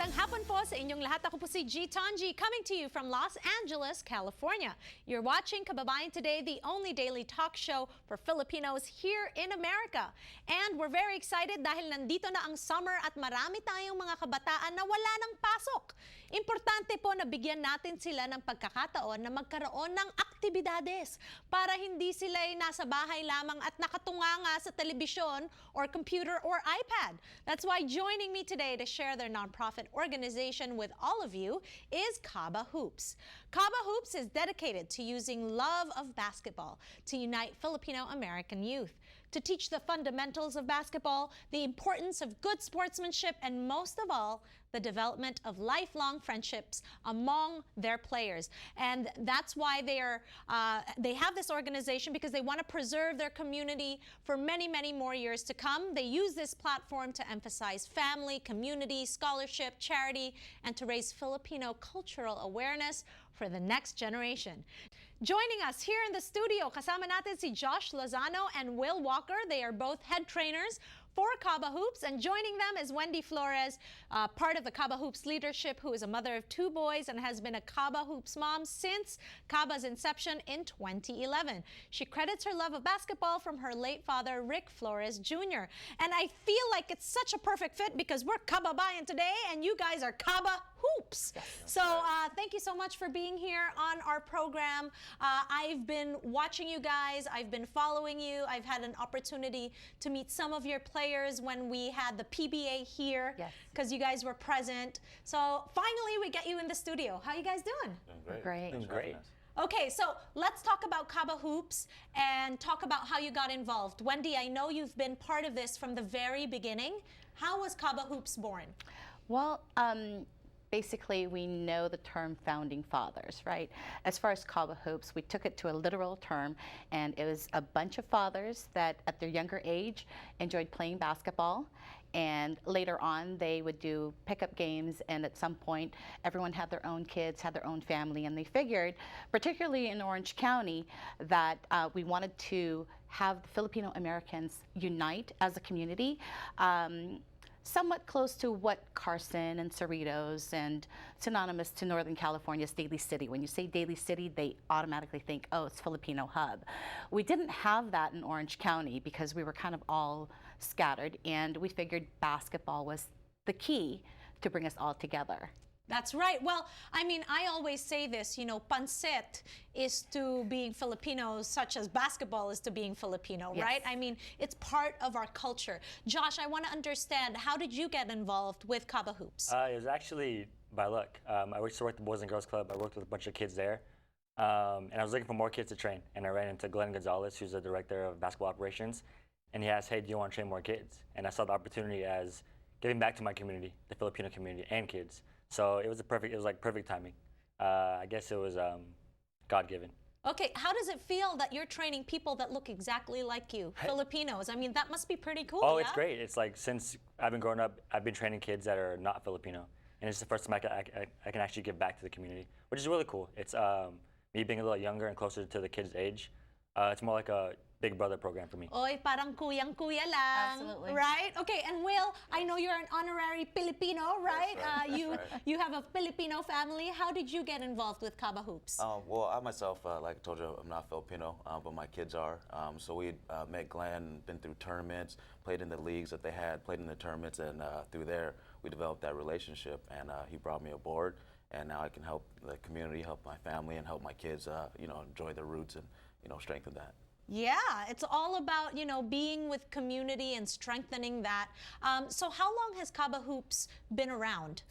Magandang hapon po sa inyong lahat. Ako po si G. Tanji, coming to you from Los Angeles, California. You're watching Kababayan Today, the only daily talk show for Filipinos here in America. And we're very excited dahil nandito na ang summer at marami tayong mga kabataan na wala ng pasok. Importante po na bigyan natin sila ng pagkakataon na magkaroon ng aktibidades para hindi sila ay nasa bahay lamang at nakatunganga sa telebisyon or computer or iPad. That's why joining me today to share their nonprofit organization with all of you is Kaba Hoops. Kaba Hoops is dedicated to using love of basketball to unite Filipino-American youth, to teach the fundamentals of basketball, the importance of good sportsmanship, and most of all, the development of lifelong friendships among their players. And that's why they have this organization, because they want to preserve their community for many, many more years to come. They use this platform to emphasize family, community, scholarship, charity, and to raise Filipino cultural awareness for the next generation. Joining us here in the studio, kasama natin si Josh Lozano and Will Walker. They are both head trainers for Kaba Hoops, and joining them is Wendy Flores, part of the Kaba Hoops leadership, who is a mother of 2 boys and has been a Kaba Hoops mom since Kaba's inception in 2011. She credits her love of basketball from her late father, Rick Flores Jr. And I feel like it's such a perfect fit because we're Kababayan Today and you guys are Kaba Hoops. Yes. So thank you so much for being here on our program. I've been watching you guys. I've been following you. I've had an opportunity to meet some of your players when we had the PBA here, because you guys were present. So finally we get you in the studio. How you guys doing? Doing great. Doing great. Okay, so let's talk about Kaba Hoops and talk about how you got involved. Wendy, I know you've been part of this from the very beginning. How was Kaba Hoops born? Well, basically, we know the term founding fathers, right? As far as Kaba Hoops, we took it to a literal term, and it was a bunch of fathers that at their younger age enjoyed playing basketball, and later on they would do pickup games, and at some point everyone had their own kids, had their own family, and they figured, particularly in Orange County, that we wanted to have the Filipino Americans unite as a community. Somewhat close to what Carson and Cerritos and synonymous to Northern California's Daly City. When you say Daly City, they automatically think, oh, it's Filipino hub. We didn't have that in Orange County because we were kind of all scattered, and we figured basketball was the key to bring us all together. That's right. Well, I mean, I always say this, you know, pancit is to being Filipinos, such as basketball is to being Filipino, right? I mean, it's part of our culture. Josh, I want to understand, how did you get involved with Kaba Hoops? It was actually by luck. I used to work at the Boys and Girls Club. I worked with a bunch of kids there. And I was looking for more kids to train. And I ran into Glenn Gonzalez, who's the director of basketball operations. And he asked, hey, do you want to train more kids? And I saw the opportunity as giving back to my community, the Filipino community, and kids. So it was perfect timing. I guess it was God-given. Okay, how does it feel that you're training people that look exactly like you, Filipinos? I mean, that must be pretty cool. Oh, it's great. It's like, since I've been growing up, I've been training kids that are not Filipino. And it's the first time I can actually give back to the community, which is really cool. It's me being a little younger and closer to the kids' age. It's more like a big brother program for me. Oy, parang kuyang-kuya lang. Absolutely. Right? Okay, and Will, I know you're an honorary Filipino, right? You have a Filipino family. How did you get involved with Kaba Hoops? Well, I myself, like I told you, I'm not Filipino, but my kids are. So we met Glenn, been through tournaments, played in the leagues that they had, played in the tournaments, and through there, we developed that relationship, and he brought me aboard, and now I can help the community, help my family, and help my kids, you know, enjoy their roots and, you know, strengthen that. Yeah, it's all about, you know, being with community and strengthening that. So how long has Kaba Hoops been around?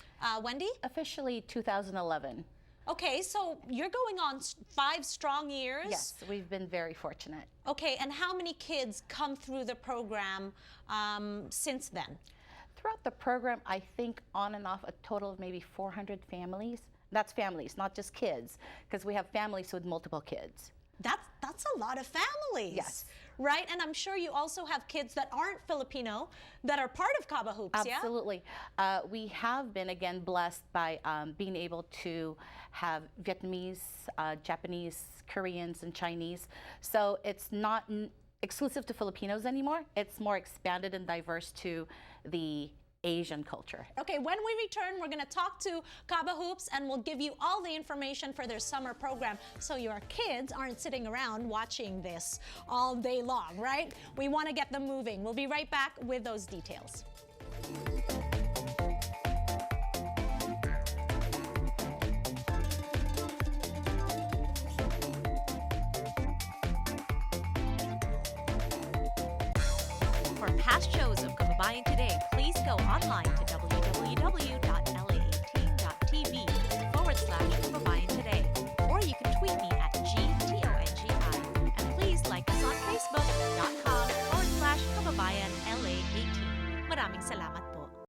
Wendy? Officially 2011. Okay, so you're going on 5 strong years? Yes, we've been very fortunate. Okay, and how many kids come through the program since then? Throughout the program, I think on and off a total of maybe 400 families. That's families, not just kids, because we have families with multiple kids. That's a lot of families. Yes. Right? And I'm sure you also have kids that aren't Filipino that are part of Kaba Hoops, Absolutely. We have been, again, blessed by being able to have Vietnamese, Japanese, Koreans, and Chinese. So it's not exclusive to Filipinos anymore. It's more expanded and diverse to the Asian culture. Okay, when we return, we're going to talk to Kaba Hoops and we'll give you all the information for their summer program so your kids aren't sitting around watching this all day long, right? We want to get them moving. We'll be right back with those details. For past shows of Kababayan Today, please go online to www.la18.tv/Kababayan Today. Or you can tweet me at GTONGI. And please like us on Facebook.com/KababayanLA18. Maraming salamat.